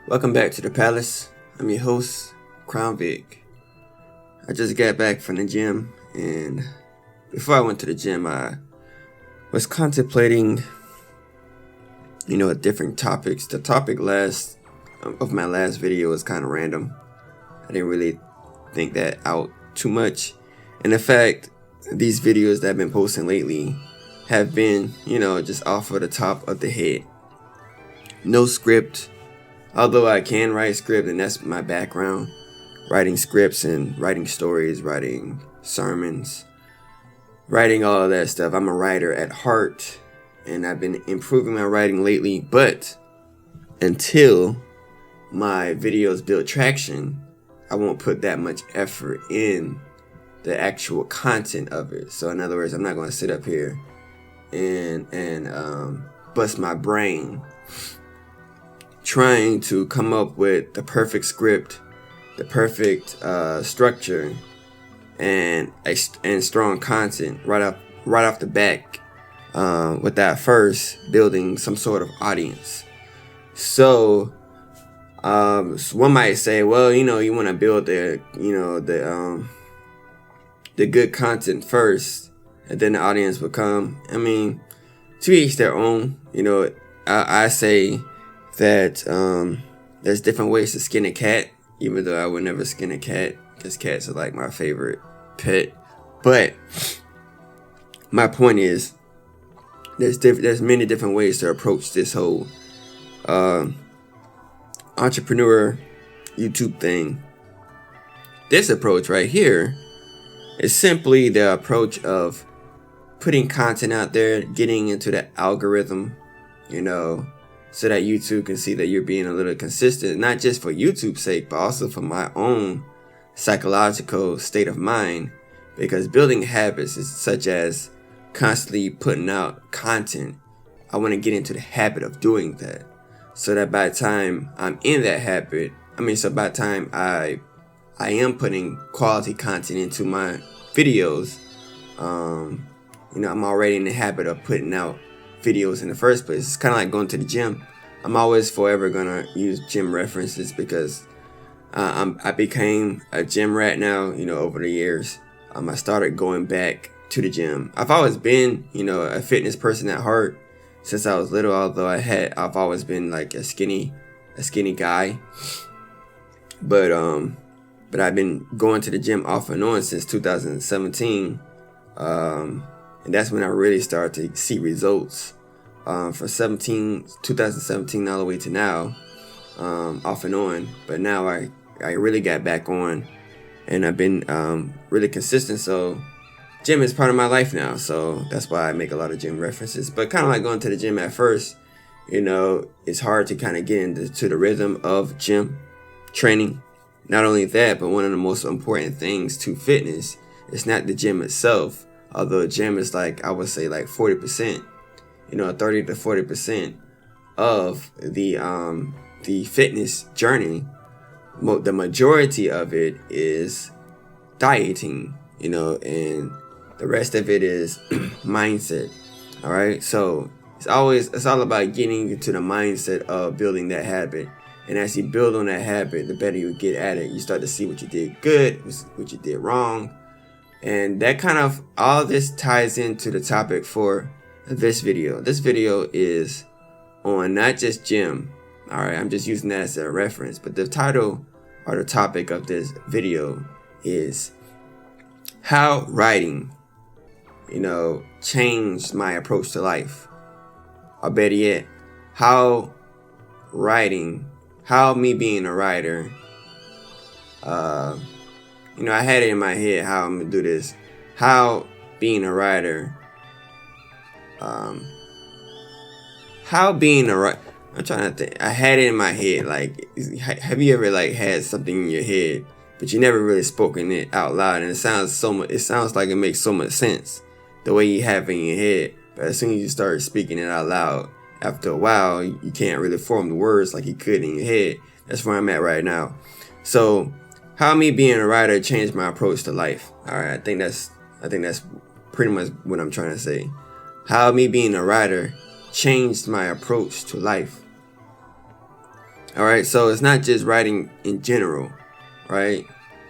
Welcome back to the Palace. I'm your host, Crown Vic. I just got back from the gym, and before I went to the gym, I was contemplating, different topics. The topic of my last video was kind of random. I didn't really think that out too much. And in fact, these videos that I've been posting lately have been, just off of the top of the head. No script. Although I can write script, and that's my background, writing scripts and writing stories, writing sermons, writing all of that stuff. I'm a writer at heart, and I've been improving my writing lately, but until my videos build traction, I won't put that much effort in the actual content of it. So in other words, I'm not going to sit up here and bust my brain trying to come up with the perfect script, the perfect structure, and strong content right off the back, without first building some sort of audience. So one might say, well, you want to build the good content first, and then the audience will come. I mean, to each their own. I say that there's different ways to skin a cat, even though I would never skin a cat because cats are like my favorite pet. But my point is, there's many different ways to approach this whole entrepreneur YouTube thing. This approach right here is simply the approach of putting content out there, getting into the algorithm, so that YouTube can see that you're being a little consistent, not just for YouTube's sake, but also for my own psychological state of mind. Because building habits is such as constantly putting out content. I want to get into the habit of doing that, so that by the time I'm in that habit, by the time I am putting quality content into my videos, I'm already in the habit of putting out videos in the first place. It's kind of like going to the gym. I'm always forever gonna use gym references because I became a gym rat now. Over the years, I started going back to the gym. I've always been, a fitness person at heart since I was little. Although I've always been like a skinny guy. But I've been going to the gym off and on since 2017. And that's when I really started to see results, from 2017 all the way to now, off and on. But now I really got back on, and I've been really consistent. So gym is part of my life now. So that's why I make a lot of gym references. But kind of like going to the gym at first, it's hard to kind of get into the rhythm of gym training. Not only that, but one of the most important things to fitness is not the gym itself. Although the gym is I would say 40%, 30 to 40% of the fitness journey. The majority of it is dieting, and the rest of it is mindset. All right. So it's all about getting into the mindset of building that habit. And as you build on that habit, the better you get at it. You start to see what you did good, what you did wrong. And that kind of, all this ties into the topic for this video. This video is on not just gym. All right, I'm just using that as a reference. But the title or the topic of this video is how writing, changed my approach to life. Or better yet, how me being a writer, I had it in my head how I'm going to do this. How being a writer, I'm trying to think. I had it in my head. Have you ever had something in your head, but you never really spoken it out loud, and it sounds like it makes so much sense the way you have it in your head, but as soon as you start speaking it out loud, after a while, you can't really form the words like you could in your head. That's where I'm at right now. So, how me being a writer changed my approach to life. All right, I think that's pretty much what I'm trying to say. How me being a writer changed my approach to life. All right, so it's not just writing in general, right?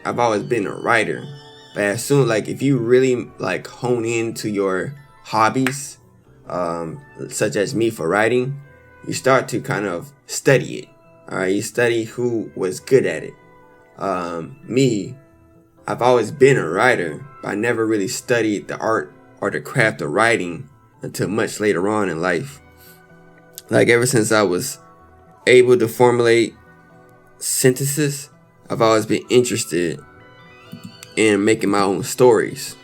I've always been a writer, but as soon, like, if you really like hone into your hobbies, such as me for writing, you start to kind of study it. All right, you study who was good at it. Me, I've always been a writer, but I never really studied the art or the craft of writing until much later on in life. Like, ever since I was able to formulate sentences, I've always been interested in making my own stories.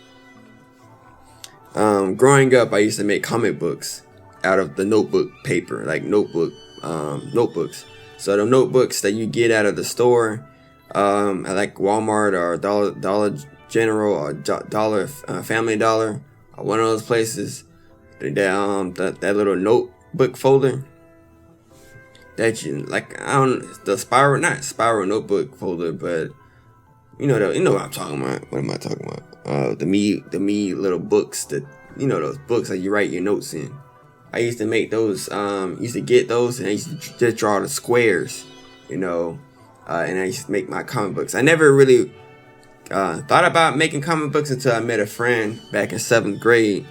Growing up, I used to make comic books out of the notebook paper, like notebooks. So the notebooks that you get out of the store, at like Walmart or Dollar General or Family Dollar, or one of those places, that little notebook folder that you like, the spiral notebook folder, but you know what I'm talking about. What am I talking about? The me little books, those books that you write your notes in. I used to make those. Used to get those, and I used to just draw the squares, and I used to make my comic books. I never really thought about making comic books until I met a friend back in 7th grade.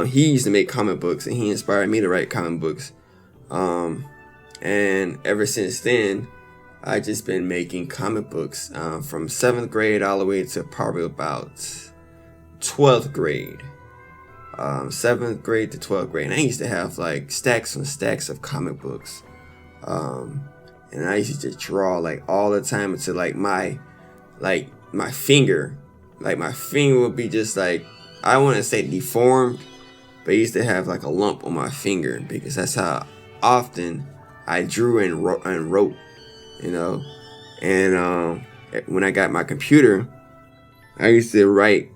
He used to make comic books, and he inspired me to write comic books. And ever since then, I just been making comic books from 7th grade all the way to probably about 12th grade. 7th grade to 12th grade. And I used to have like stacks and stacks of comic books. And I used to just draw like all the time until my finger would be just like, I don't want to say deformed, but I used to have like a lump on my finger because that's how often I drew and wrote, And when I got my computer, I used to write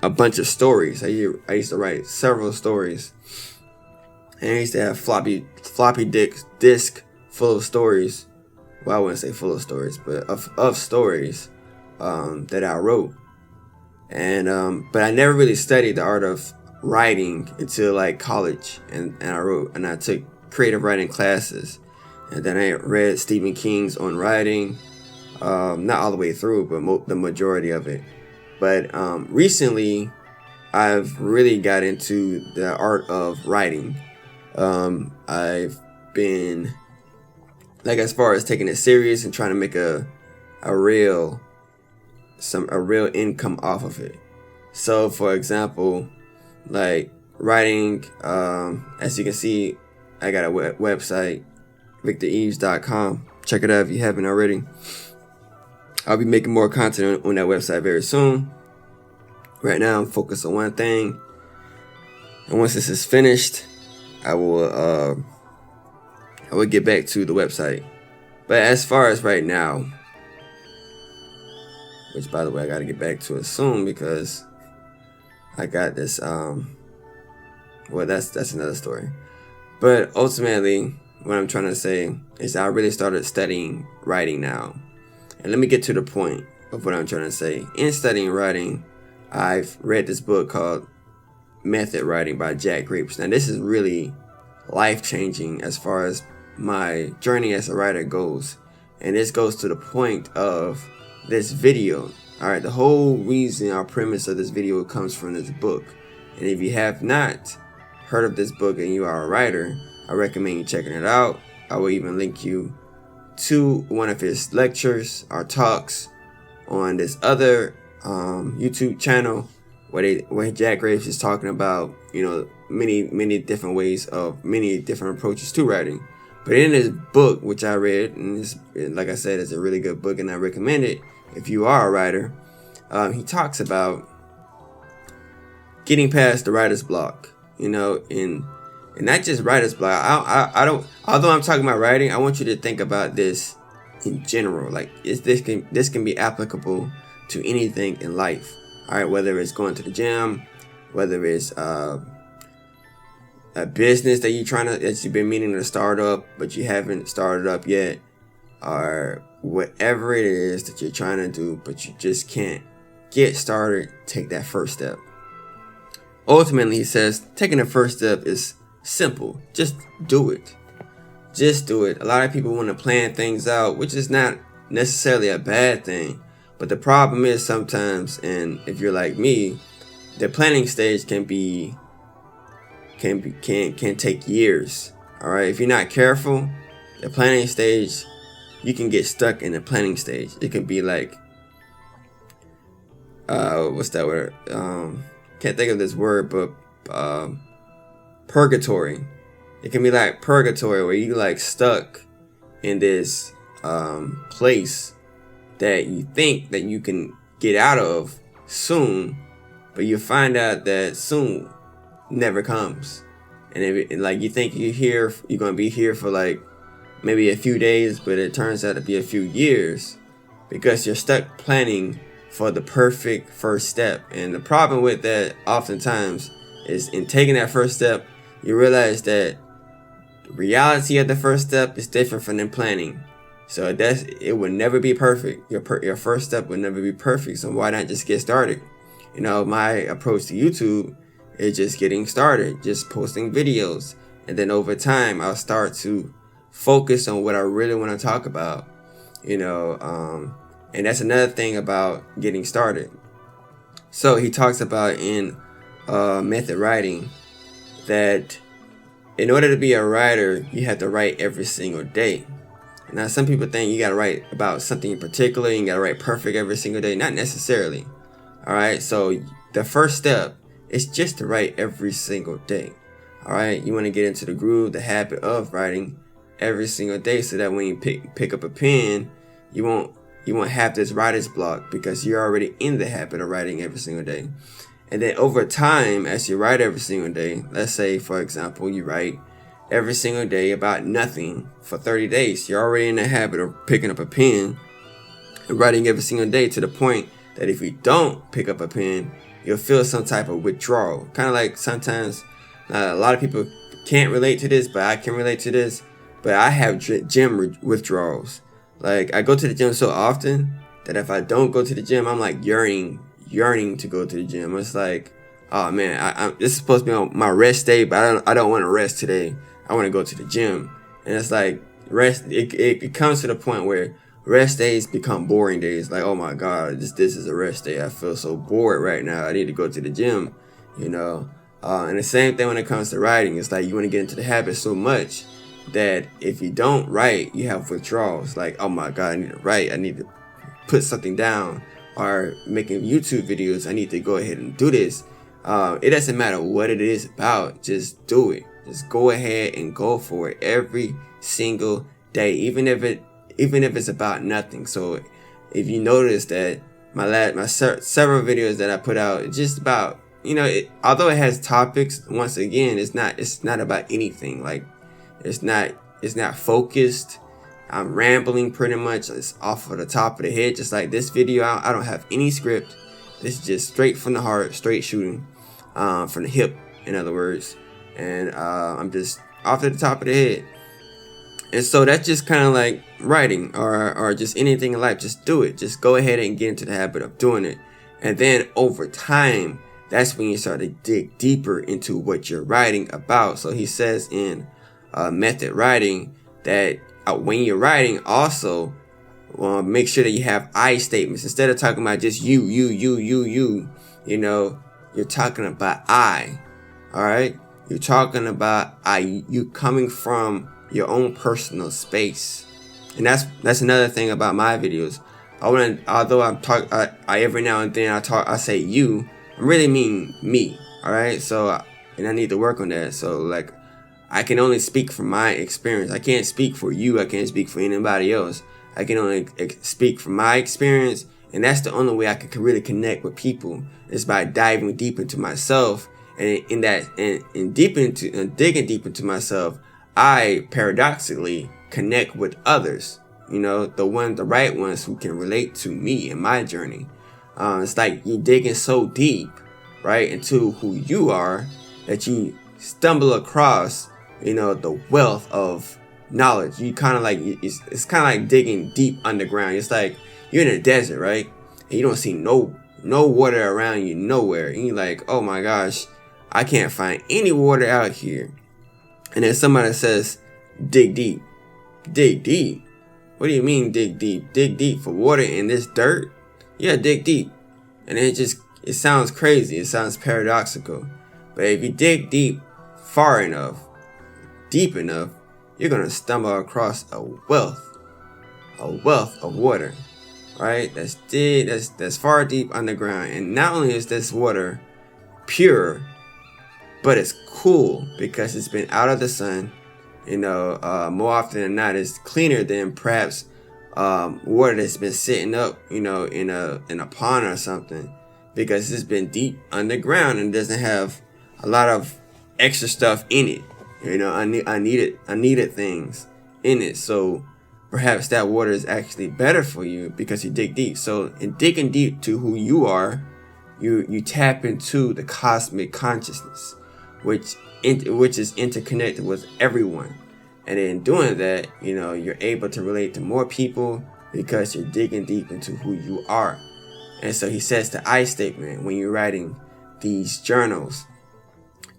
a bunch of stories. I used to write several stories, and I used to have floppy disk full of stories. Well, I wouldn't say full of stories, but of stories that I wrote. And but I never really studied the art of writing until like college, and I took creative writing classes, and then I read Stephen King's On Writing, not all the way through, but the majority of it. But recently, I've really got into the art of writing. I've been, like, as far as taking it serious and trying to make a real income off of it. So, for example, like writing, as you can see, I got a website, VictorEves.com. Check it out if you haven't already. I'll be making more content on that website very soon. Right now, I'm focused on one thing, and once this is finished, I will get back to the website. But as far as right now, which by the way I gotta get back to it soon because I got this. Well, that's another story. But ultimately, what I'm trying to say is I really started studying writing now. And let me get to the point of what I'm trying to say. In studying writing, I've read this book called Method Writing by Jack Grapes. Now, this is really life-changing as far as my journey as a writer goes. And this goes to the point of this video. All right, the whole reason or premise of this video comes from this book. And if you have not heard of this book and you are a writer, I recommend you checking it out. I will even link you to one of his lectures or talks on this other YouTube channel where Jack Grapes is talking about, many different ways of many different approaches to writing. But in this book, which I read, and like I said, it's a really good book and I recommend it if you are a writer, he talks about getting past the writer's block, and not just writer's block. I don't. Although I'm talking about writing, I want you to think about this in general. Like, this can be applicable to anything in life. All right, whether it's going to the gym, whether it's a business that you've been meaning to start up but you haven't started up yet, or whatever it is that you're trying to do but you just can't get started. Take that first step. Ultimately, he says taking the first step is simple. Just do it. just do it. A lot of people want to plan things out, which is not necessarily a bad thing. But the problem is sometimes, and if you're like me, the planning stage can take years. All right, if you're not careful, the planning stage, you can get stuck in the planning stage. It can be like, what's that word? Can't think of this word, but purgatory. It can be like purgatory, where you like stuck in this place that you think that you can get out of soon, but you find out that soon never comes. And like, you think you're gonna be here for like maybe a few days, but it turns out to be a few years, because you're stuck planning for the perfect first step. And the problem with that oftentimes is, in taking that first step, you realize that the reality of the first step is different from the planning. So it will never be perfect. Your first step will never be perfect. So why not just get started? You know, my approach to YouTube is just getting started, just posting videos. And then over time, I'll start to focus on what I really want to talk about. You know, and that's another thing about getting started. So he talks about in method writing that in order to be a writer, you have to write every single day. Now, some people think you got to write about something in particular, and you got to write perfect every single day. Not necessarily. All right. So the first step is just to write every single day. All right. You want to get into the groove, the habit of writing every single day, so that when you pick up a pen, you won't have this writer's block, because you're already in the habit of writing every single day. And then over time, as you write every single day, let's say, for example, you write every single day about nothing for 30 days. You're already in the habit of picking up a pen and writing every single day, to the point that if you don't pick up a pen, you'll feel some type of withdrawal. Kind of like sometimes, a lot of people can't relate to this, but I can relate to this. But I have gym withdrawals. Like, I go to the gym so often that if I don't go to the gym, I'm like yearning to go to the gym. It's like, oh man, this is supposed to be on my rest day, but I don't want to rest today. I want to go to the gym. And it's like, rest, it comes to the point where rest days become boring days. Like, oh my God, this is a rest day. I feel so bored right now. I need to go to the gym, you know. And the same thing when it comes to writing. It's like, you want to get into the habit so much that if you don't write, you have withdrawals. Like, oh my God, I need to write. I need to put something down. Or making YouTube videos, I need to go ahead and do this. It doesn't matter what it is about. Just do it. Just go ahead and go for it every single day, even if it's about nothing. So if you notice that my several videos that I put out, it's just about, you know, although it has topics, once again, it's not about anything. Like, it's not focused. I'm rambling pretty much. It's off of the top of the head, just like this video. I don't have any script. This is just straight from the heart, straight shooting, from the hip, in other words. And I'm just off to the top of the head. And so that's just kind of like writing or just anything in life. Just do it. Just go ahead and get into the habit of doing it. And then over time, that's when you start to dig deeper into what you're writing about. So he says in method writing that when you're writing, also make sure that you have I statements. Instead of talking about just you know, you're talking about I. All right, you're talking about you coming from your own personal space. And that's another thing about my videos. Although I every now and then I say you, I really mean me. All right, so and I need to work on that. So like, I can only speak from my experience. I can't speak for you. I can't speak for anybody else. I can only speak from my experience. And that's the only way I can really connect with people, is by diving deep into myself. And digging deep into myself, I paradoxically connect with others. You know, the right ones who can relate to me and my journey. It's like you're digging so deep, right, into who you are, that you stumble across, you know, the wealth of knowledge. You kind of like, it's kind of like digging deep underground. It's like you're in a desert, right? And you don't see no water around you, nowhere. And you're like, oh my gosh, I can't find any water out here. And then somebody says, dig deep. Dig deep? What do you mean dig deep? Dig deep for water in this dirt? Yeah, dig deep. And it sounds crazy. It sounds paradoxical. But if you dig deep far enough, deep enough, you're going to stumble across a wealth of water, right? That's far deep underground. And not only is this water pure, but it's cool because it's been out of the sun. More often than not, it's cleaner than perhaps water that's been sitting up, in a pond or something, because it's been deep underground and doesn't have a lot of extra stuff in it. I needed things in it. So perhaps that water is actually better for you because you dig deep. So in digging deep to who you are, you tap into the cosmic consciousness, which is interconnected with everyone. And in doing that, you're able to relate to more people because you're digging deep into who you are. And so he says the I statement when you're writing these journals.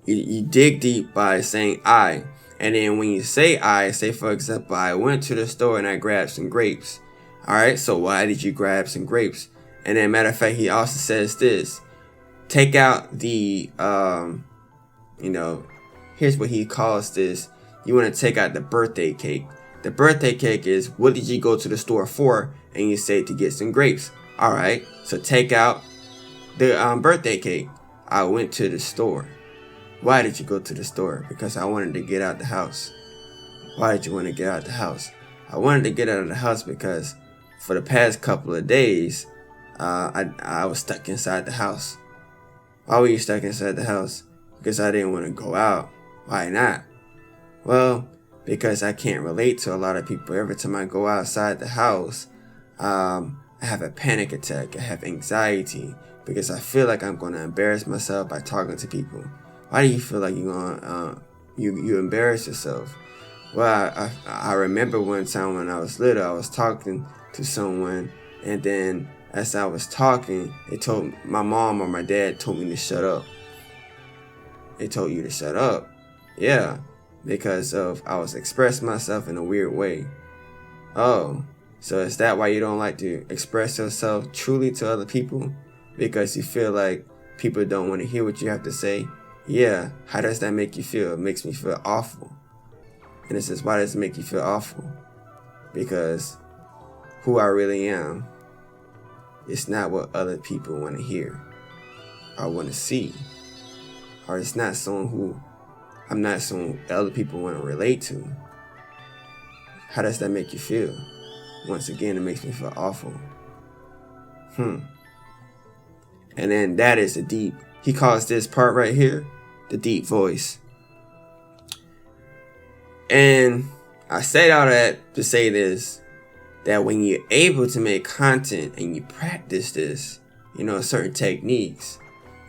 You dig deep by saying I. And then when you say I, say for example, I went to the store and I grabbed some grapes. Alright, so why did you grab some grapes? And then matter of fact, he also says this. Take out the, here's what he calls this. You want to take out the birthday cake. The birthday cake is, what did you go to the store for? And you say to get some grapes. Alright, so take out the birthday cake. I went to the store. Why did you go to the store? Because I wanted to get out the house. Why did you want to get out the house? I wanted to get out of the house because for the past couple of days, I was stuck inside the house. Why were you stuck inside the house? Because I didn't want to go out. Why not? Well, because I can't relate to a lot of people. Every time I go outside the house, I have a panic attack. I have anxiety because I feel like I'm going to embarrass myself by talking to people. Why do you feel like you're gonna you embarrass yourself? Well, I remember one time when I was little, I was talking to someone, and then as I was talking, my mom or my dad told me to shut up. They told you to shut up. Yeah, because I was expressing myself in a weird way. Oh, so is that why you don't like to express yourself truly to other people? Because you feel like people don't want to hear what you have to say? Yeah, how does that make you feel? It makes me feel awful. And it says, why does it make you feel awful? Because who I really am, it's not what other people want to hear or want to see. Or it's not I'm not someone other people want to relate to. How does that make you feel? Once again, it makes me feel awful. And then that is the deep. He calls this part right here the deep voice. And I say all that to say this, that when you're able to make content and you practice this, certain techniques,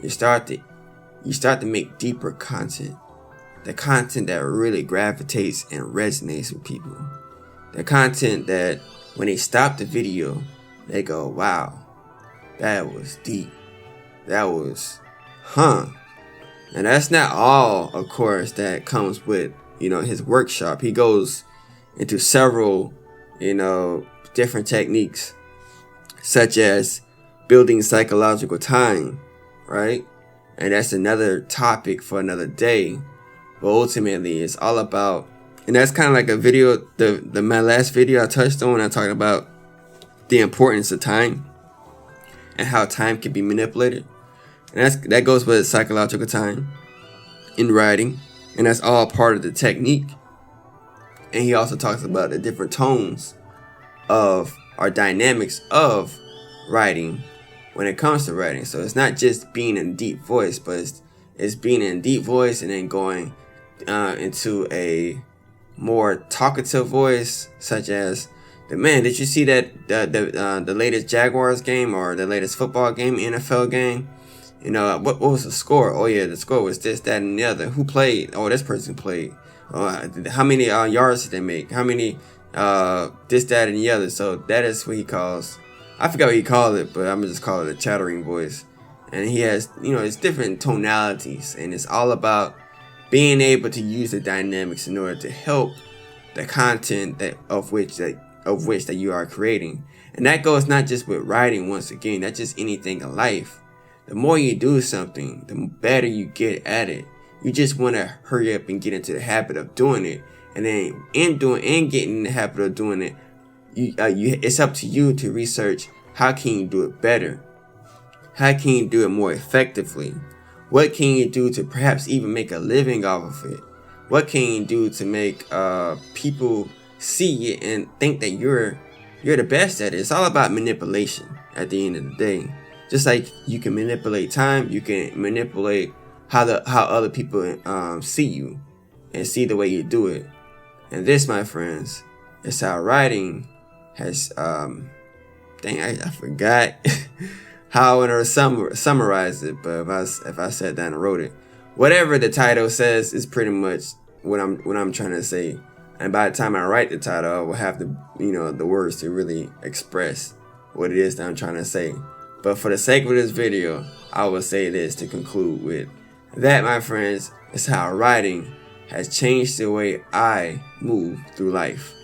you start to make deeper content. The content that really gravitates and resonates with people. The content that when they stop the video, they go, wow, that was deep. That was, And that's not all, of course, that comes with, his workshop. He goes into several, different techniques, such as building psychological time, right? And that's another topic for another day. But ultimately, it's all about, and that's kind of like a video, my last video I touched on when I talked about the importance of time and how time can be manipulated. And that goes with psychological time in writing. And that's all part of the technique. And he also talks about the different tones of or dynamics of writing when it comes to writing. So it's not just being in a deep voice, but it's being in a deep voice and then going into a more talkative voice, such as did you see that the latest Jaguars game or the latest football game, NFL game? What was the score? Oh yeah, the score was this, that, and the other. Who played? Oh, this person played. How many yards did they make? How many this, that, and the other? So that is what he calls. I forgot what he called it, but I'm gonna just call it a chattering voice. And he has, it's different tonalities, and it's all about being able to use the dynamics in order to help the content of which that you are creating. And that goes not just with writing, once again, that's just anything in life. The more you do something, the better you get at it. You just want to hurry up and get into the habit of doing it. And then getting in the habit of doing it, it's up to you to research how can you do it better? How can you do it more effectively? What can you do to perhaps even make a living off of it? What can you do to make people see it and think that you're the best at it? It's all about manipulation at the end of the day. Just like you can manipulate time, you can manipulate how other people see you and see the way you do it. And this, my friends, is how writing has I forgot how I want to summarize it, but if I sat down and wrote it, whatever the title says is pretty much what I'm trying to say. And by the time I write the title, I will have the words to really express what it is that I'm trying to say. But for the sake of this video, I will say this to conclude with. That, my friends, is how writing has changed the way I move through life.